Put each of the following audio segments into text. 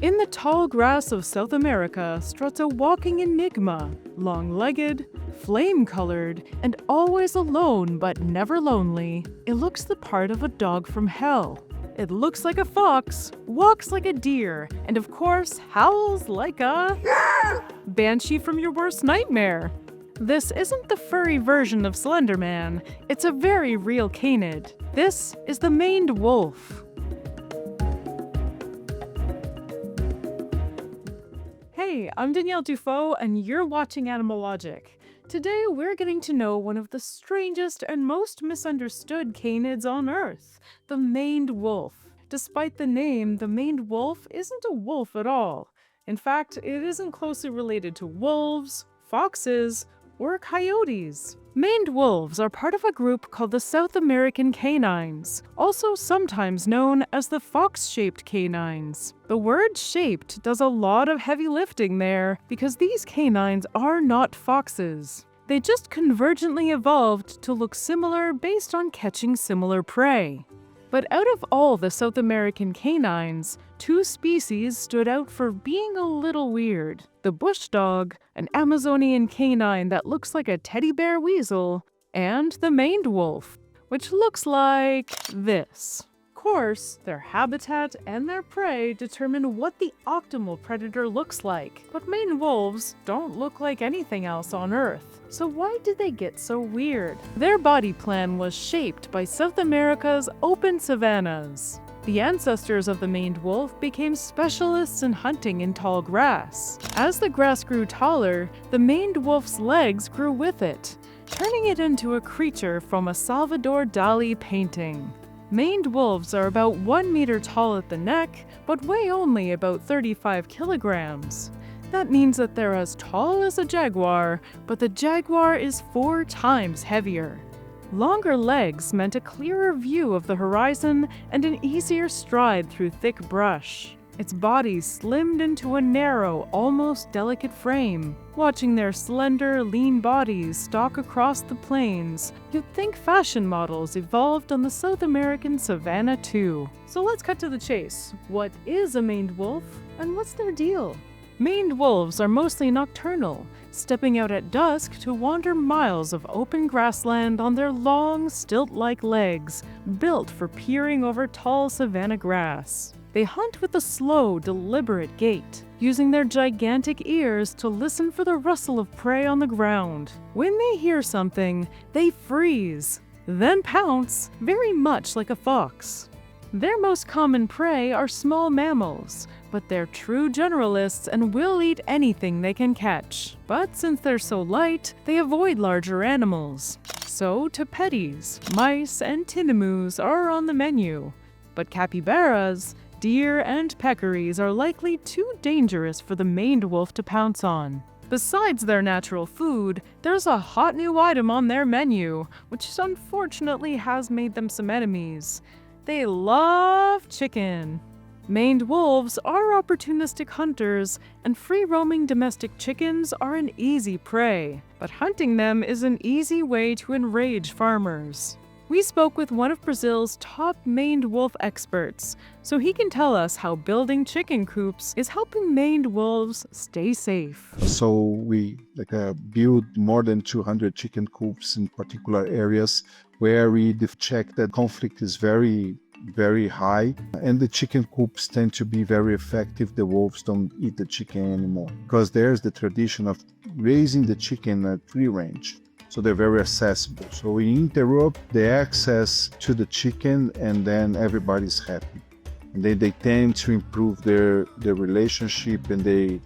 In the tall grass of South America struts a walking enigma, long-legged, flame-colored, and always alone but never lonely. It looks the part of a dog from hell. It looks like a fox, walks like a deer, and of course, howls like a banshee from your worst nightmare. This isn't the furry version of Slenderman, it's a very real canid. This is the maned wolf. Hey, I'm Danielle Dufault, and you're watching Animalogic. Today, we're getting to know one of the strangest and most misunderstood canids on Earth, the maned wolf. Despite the name, the maned wolf isn't a wolf at all. In fact, it isn't closely related to wolves, foxes, or coyotes. Maned wolves are part of a group called the South American canines, also sometimes known as the fox-shaped canines. The word shaped does a lot of heavy lifting there because these canines are not foxes. They just convergently evolved to look similar based on catching similar prey. But out of all the South American canines, two species stood out for being a little weird. The bush dog, an Amazonian canine that looks like a teddy bear weasel, and the maned wolf, which looks like this. Of course, their habitat and their prey determine what the optimal predator looks like, but maned wolves don't look like anything else on Earth. So why did they get so weird? Their body plan was shaped by South America's open savannas. The ancestors of the maned wolf became specialists in hunting in tall grass. As the grass grew taller, the maned wolf's legs grew with it, turning it into a creature from a Salvador Dali painting. Maned wolves are about 1 meter tall at the neck, but weigh only about 35 kilograms. That means that they're as tall as a jaguar, but the jaguar is 4 times heavier. Longer legs meant a clearer view of the horizon and an easier stride through thick brush. Its body slimmed into a narrow, almost delicate frame. Watching their slender, lean bodies stalk across the plains, you'd think fashion models evolved on the South American savanna too. So let's cut to the chase. What is a maned wolf, and what's their deal? Maned wolves are mostly nocturnal, stepping out at dusk to wander miles of open grassland on their long, stilt-like legs, built for peering over tall savanna grass. They hunt with a slow, deliberate gait, using their gigantic ears to listen for the rustle of prey on the ground. When they hear something, they freeze, then pounce, very much like a fox. Their most common prey are small mammals, but they're true generalists and will eat anything they can catch. But since they're so light, they avoid larger animals. So tapetes, mice, and tinamous are on the menu. But capybaras, deer, and peccaries are likely too dangerous for the maned wolf to pounce on. Besides their natural food, there's a hot new item on their menu, which unfortunately has made them some enemies. They love chicken. Maned wolves are opportunistic hunters, and free-roaming domestic chickens are an easy prey. But hunting them is an easy way to enrage farmers. We spoke with one of Brazil's top maned wolf experts, so he can tell us how building chicken coops is helping maned wolves stay safe. So we build more than 200 chicken coops in particular areas where we check that conflict is very high, and the chicken coops tend to be very effective. The wolves don't eat the chicken anymore because there's the tradition of raising the chicken at free range. So they're very accessible. So we interrupt the access to the chicken, and then everybody's happy. And they tend to improve their relationship and the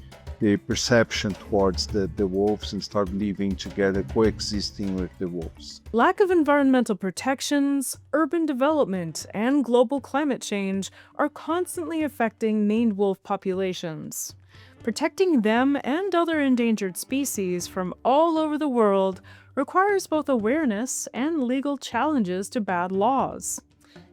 perception towards the wolves and start living together, coexisting with the wolves. Lack of environmental protections, urban development, and global climate change are constantly affecting maned wolf populations. Protecting them and other endangered species from all over the world requires both awareness and legal challenges to bad laws.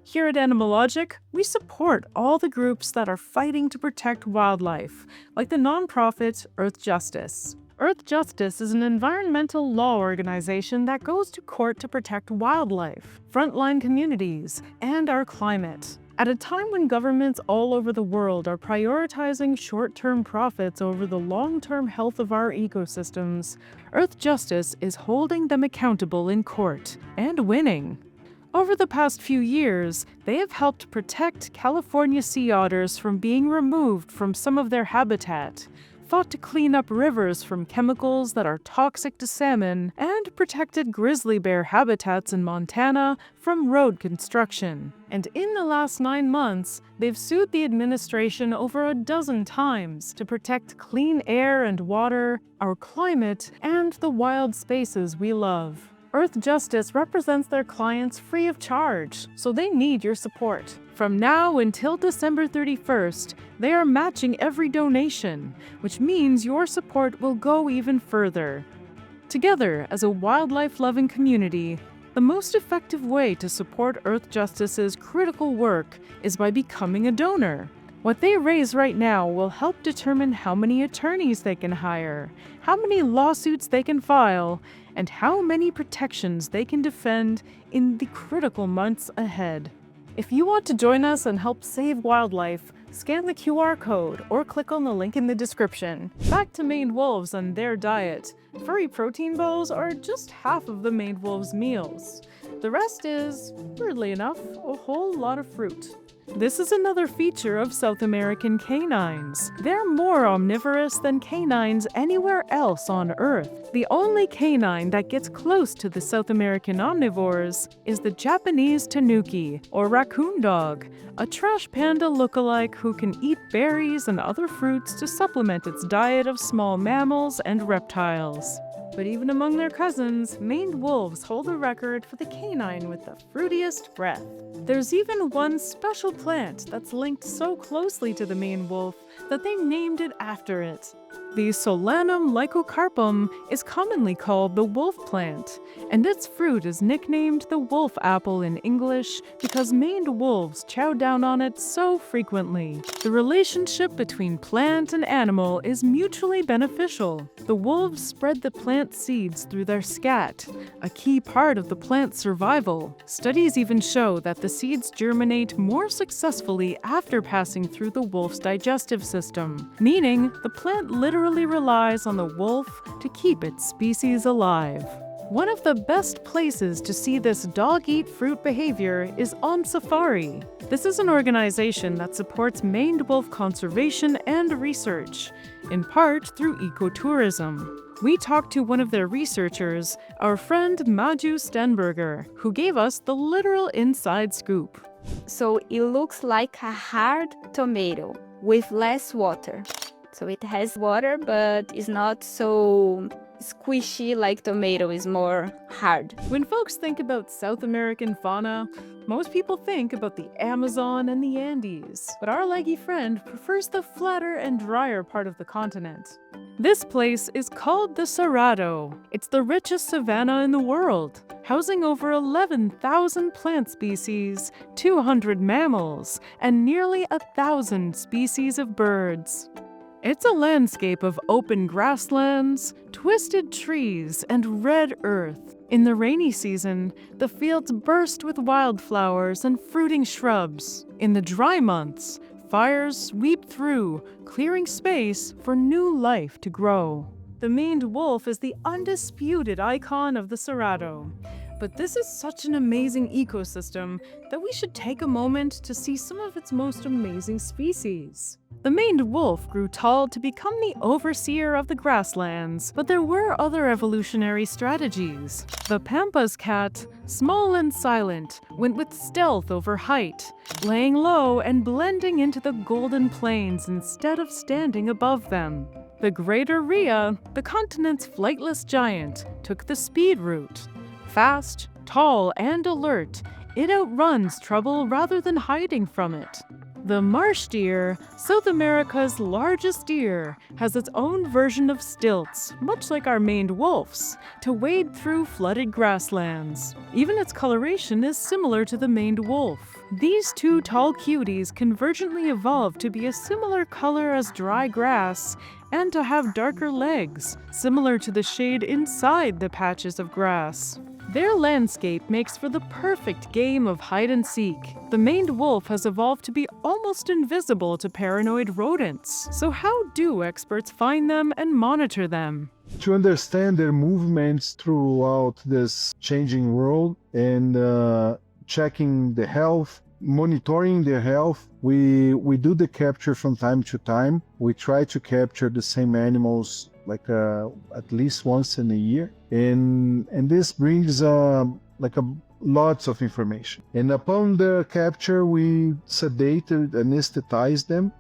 Here at Animalogic, we support all the groups that are fighting to protect wildlife, like the nonprofit Earth Justice. Earth Justice is an environmental law organization that goes to court to protect wildlife, frontline communities, and our climate. At a time when governments all over the world are prioritizing short-term profits over the long-term health of our ecosystems, Earth Justice is holding them accountable in court and winning. Over the past few years, they have helped protect California sea otters from being removed from some of their habitat, fought to clean up rivers from chemicals that are toxic to salmon, and protected grizzly bear habitats in Montana from road construction. And in the last 9 months, they've sued the administration over a dozen times to protect clean air and water, our climate, and the wild spaces we love. Earth Justice represents their clients free of charge, so they need your support. From now until December 31st, they are matching every donation, which means your support will go even further. Together, as a wildlife-loving community, the most effective way to support Earth Justice's critical work is by becoming a donor. What they raise right now will help determine how many attorneys they can hire, how many lawsuits they can file, and how many protections they can defend in the critical months ahead. If you want to join us and help save wildlife, scan the QR code or click on the link in the description. Back to maned wolves and their diet. Furry protein bowls are just half of the maned wolves' meals. The rest is, weirdly enough, a whole lot of fruit. This is another feature of South American canines. They're more omnivorous than canines anywhere else on Earth. The only canine that gets close to the South American omnivores is the Japanese tanuki, or raccoon dog, a trash panda lookalike who can eat berries and other fruits to supplement its diet of small mammals and reptiles. But even among their cousins, maned wolves hold the record for the canine with the fruitiest breath. There's even one special plant that's linked so closely to the maned wolf that they named it after it. The Solanum lycocarpum is commonly called the wolf plant, and its fruit is nicknamed the wolf apple in English because maned wolves chow down on it so frequently. The relationship between plant and animal is mutually beneficial. The wolves spread the plant seeds through their scat, a key part of the plant's survival. Studies even show that the seeds germinate more successfully after passing through the wolf's digestive system, meaning the plant literally relies on the wolf to keep its species alive. One of the best places to see this dog-eat-fruit behavior is on safari. This is an organization that supports maned wolf conservation and research, in part through ecotourism. We talked to one of their researchers, our friend Maju Stenberger, who gave us the literal inside scoop. So it looks like a hard tomato with less water. So it has water, but it's not so squishy like tomato, is more hard. When folks think about South American fauna, most people think about the Amazon and the Andes, but our leggy friend prefers the flatter and drier part of the continent. This place is called the Cerrado. It's the richest savanna in the world, housing over 11,000 plant species, 200 mammals, and nearly 1,000 species of birds. It's a landscape of open grasslands, twisted trees, and red earth. In the rainy season, the fields burst with wildflowers and fruiting shrubs. In the dry months, fires sweep through, clearing space for new life to grow. The maned wolf is the undisputed icon of the Cerrado. But this is such an amazing ecosystem that we should take a moment to see some of its most amazing species. The maned wolf grew tall to become the overseer of the grasslands, but there were other evolutionary strategies. The pampas cat, small and silent, went with stealth over height, laying low and blending into the golden plains instead of standing above them. The greater rhea, the continent's flightless giant, took the speed route. Fast, tall, and alert, it outruns trouble rather than hiding from it. The marsh deer, South America's largest deer, has its own version of stilts, much like our maned wolves, to wade through flooded grasslands. Even its coloration is similar to the maned wolf. These two tall cuties convergently evolved to be a similar color as dry grass and to have darker legs, similar to the shade inside the patches of grass. Their landscape makes for the perfect game of hide and seek. The maned wolf has evolved to be almost invisible to paranoid rodents. So how do experts find them and monitor them? To understand their movements throughout this changing world and checking the health, monitoring their health, we do the capture from time to time. We try to capture the same animals like at least once in a year, and this brings lots of information. And upon the capture, we sedate and anesthetize them,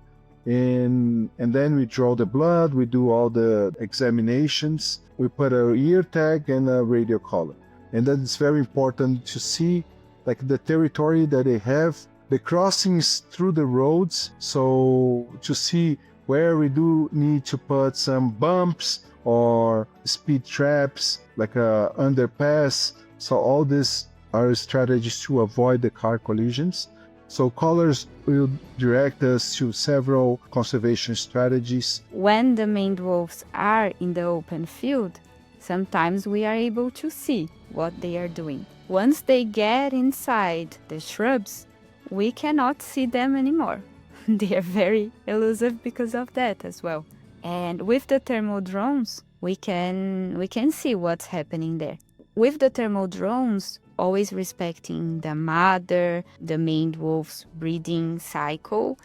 and then we draw the blood. We do all the examinations. We put a ear tag and a radio collar, and that is very important to see like the territory that they have, the crossings through the roads, so to see where we do need to put some bumps or speed traps, like a underpass. So all these are strategies to avoid the car collisions. So collars will direct us to several conservation strategies. When the maned wolves are in the open field, sometimes we are able to see what they are doing. Once they get inside the shrubs, we cannot see them anymore. They are very elusive because of that as well. And with the thermal drones, we can see what's happening there. With the thermal drones, always respecting the mother, the maned wolf's breeding cycle,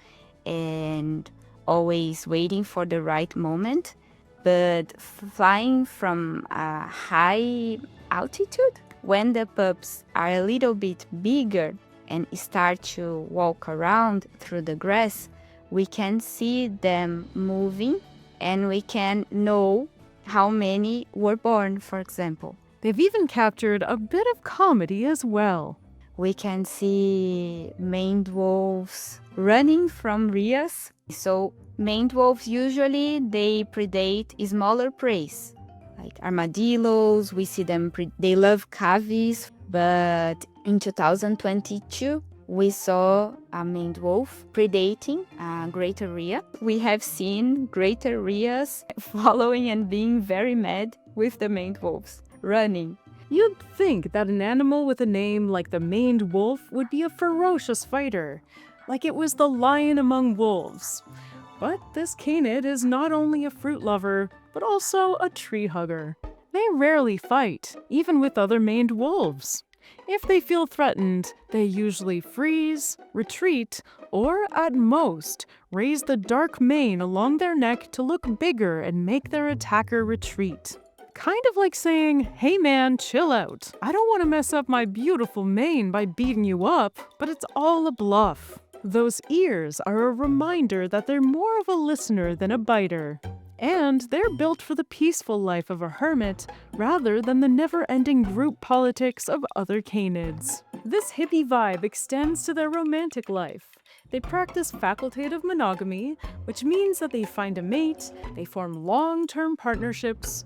and always waiting for the right moment, but flying from a high altitude, when the pups are a little bit bigger and start to walk around through the grass, we can see them moving and we can know how many were born, for example. They've even captured a bit of comedy as well. We can see maned wolves running from rheas. So maned wolves usually they predate smaller prey, like armadillos. We see them, they love cavies, but in 2022, we saw a maned wolf predating a greater rhea. We have seen greater rheas following and being very mad with the maned wolves, running. You'd think that an animal with a name like the maned wolf would be a ferocious fighter, like it was the lion among wolves. But this canid is not only a fruit lover, but also a tree hugger. They rarely fight, even with other maned wolves. If they feel threatened, they usually freeze, retreat, or at most, raise the dark mane along their neck to look bigger and make their attacker retreat. Kind of like saying, hey man, chill out. I don't want to mess up my beautiful mane by beating you up, but it's all a bluff. Those ears are a reminder that they're more of a listener than a biter. And they're built for the peaceful life of a hermit rather than the never-ending group politics of other canids. This hippie vibe extends to their romantic life. They practice facultative monogamy, which means that they find a mate, they form long-term partnerships,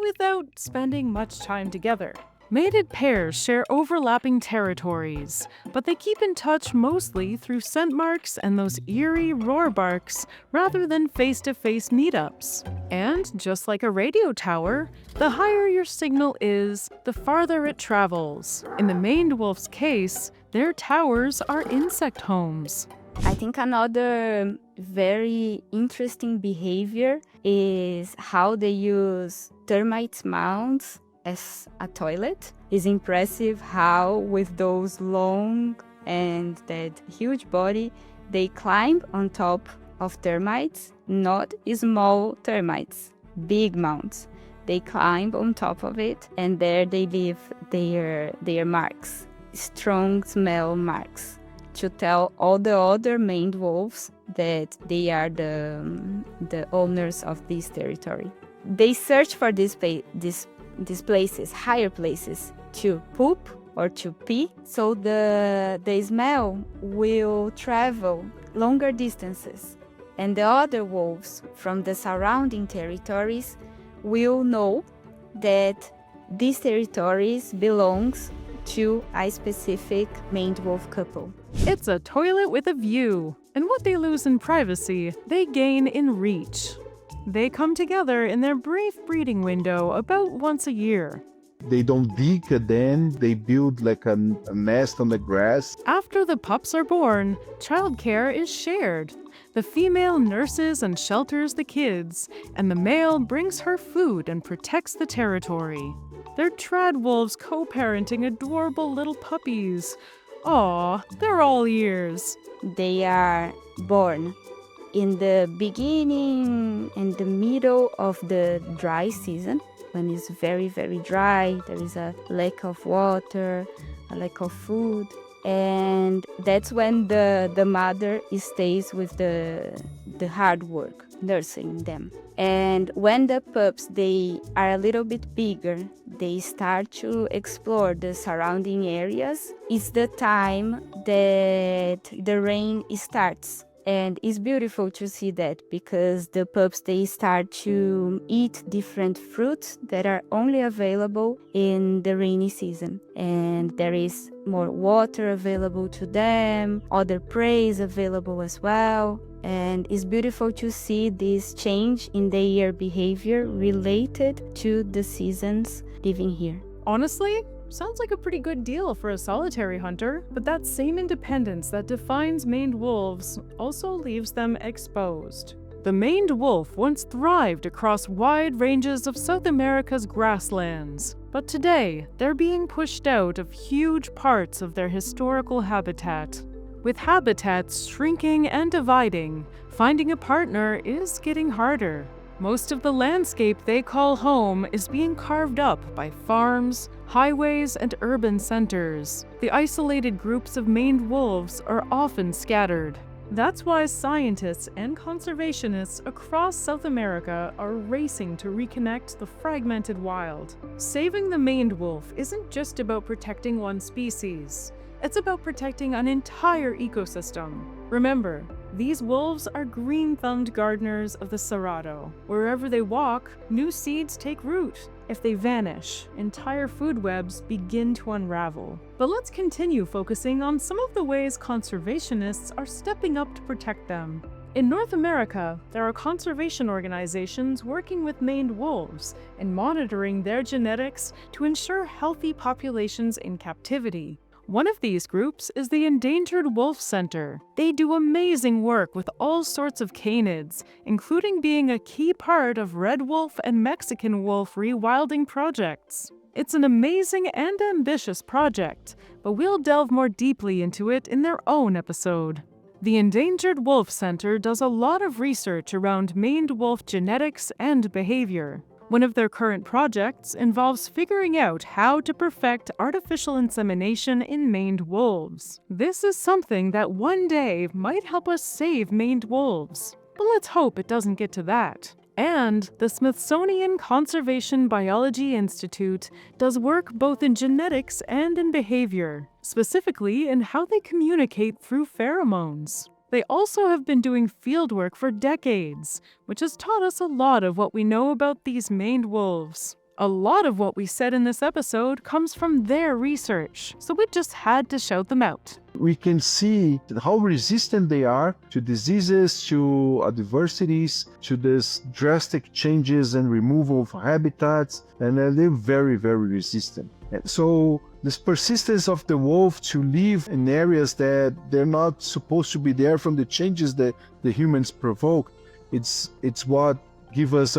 without spending much time together. Mated pairs share overlapping territories, but they keep in touch mostly through scent marks and those eerie roar barks rather than face-to-face meetups. And just like a radio tower, the higher your signal is, the farther it travels. In the maned wolf's case, their towers are insect homes. I think another very interesting behavior is how they use termite mounds as a toilet. It's impressive how with those long and that huge body, they climb on top of termites, not small termites, big mounds. They climb on top of it and there they leave their marks, strong smell marks, to tell all the other maned wolves that they are the owners of this territory. They search for these places, higher places, to poop or to pee, so the smell will travel longer distances. And the other wolves from the surrounding territories will know that these territories belongs to a specific maned wolf couple. It's a toilet with a view, and what they lose in privacy, they gain in reach. They come together in their brief breeding window about once a year. They don't dig a den, they build like a nest on the grass. After the pups are born, childcare is shared. The female nurses and shelters the kids, and the male brings her food and protects the territory. They're trad wolves co-parenting adorable little puppies. Aw, they're all ears. They are born in the beginning and the middle of the dry season, when it's very, very dry. There is a lack of water, a lack of food. And that's when the mother stays with the hard work, nursing them. And when the pups, they are a little bit bigger, they start to explore the surrounding areas. It's the time that the rain starts. And it's beautiful to see that, because the pups, they start to eat different fruits that are only available in the rainy season. And there is more water available to them, other prey is available as well. And it's beautiful to see this change in their behavior related to the seasons living here. Honestly, sounds like a pretty good deal for a solitary hunter, but that same independence that defines maned wolves also leaves them exposed. The maned wolf once thrived across wide ranges of South America's grasslands, but today they're being pushed out of huge parts of their historical habitat. With habitats shrinking and dividing, finding a partner is getting harder. Most of the landscape they call home is being carved up by farms, highways, and urban centers. The isolated groups of maned wolves are often scattered. That's why scientists and conservationists across South America are racing to reconnect the fragmented wild. Saving the maned wolf isn't just about protecting one species. It's about protecting an entire ecosystem. Remember, these wolves are green-thumbed gardeners of the Cerrado. Wherever they walk, new seeds take root. If they vanish, entire food webs begin to unravel. But let's continue focusing on some of the ways conservationists are stepping up to protect them. In North America, there are conservation organizations working with maned wolves and monitoring their genetics to ensure healthy populations in captivity. One of these groups is the Endangered Wolf Center. They do amazing work with all sorts of canids, including being a key part of red wolf and Mexican wolf rewilding projects. It's an amazing and ambitious project, but we'll delve more deeply into it in their own episode. The Endangered Wolf Center does a lot of research around maned wolf genetics and behavior. One of their current projects involves figuring out how to perfect artificial insemination in maned wolves. This is something that one day might help us save maned wolves. But let's hope it doesn't get to that. And the Smithsonian Conservation Biology Institute does work both in genetics and in behavior, specifically in how they communicate through pheromones. They also have been doing fieldwork for decades, which has taught us a lot of what we know about these maned wolves. A lot of what we said in this episode comes from their research, so we just had to shout them out. We can see how resistant they are to diseases, to adversities, to these drastic changes and removal of habitats, and they're very, very resistant. And so this persistence of the wolf to live in areas that they're not supposed to be there from the changes that the humans provoke, it's what gives us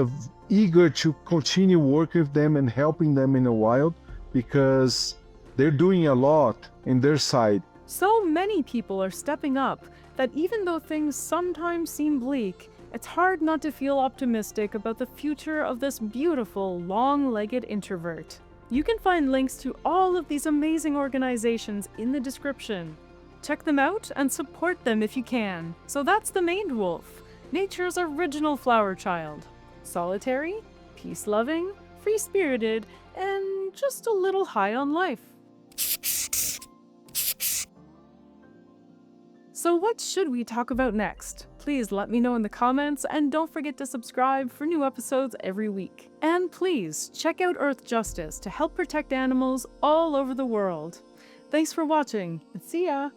eager to continue working with them and helping them in the wild, because they're doing a lot in their side. So many people are stepping up that even though things sometimes seem bleak, it's hard not to feel optimistic about the future of this beautiful, long-legged introvert. You can find links to all of these amazing organizations in the description. Check them out and support them if you can. So that's the maned wolf, nature's original flower child. Solitary, peace-loving, free-spirited, and just a little high on life. So what should we talk about next? Please let me know in the comments, and don't forget to subscribe for new episodes every week. And please check out Earth Justice to help protect animals all over the world. Thanks for watching, and see ya!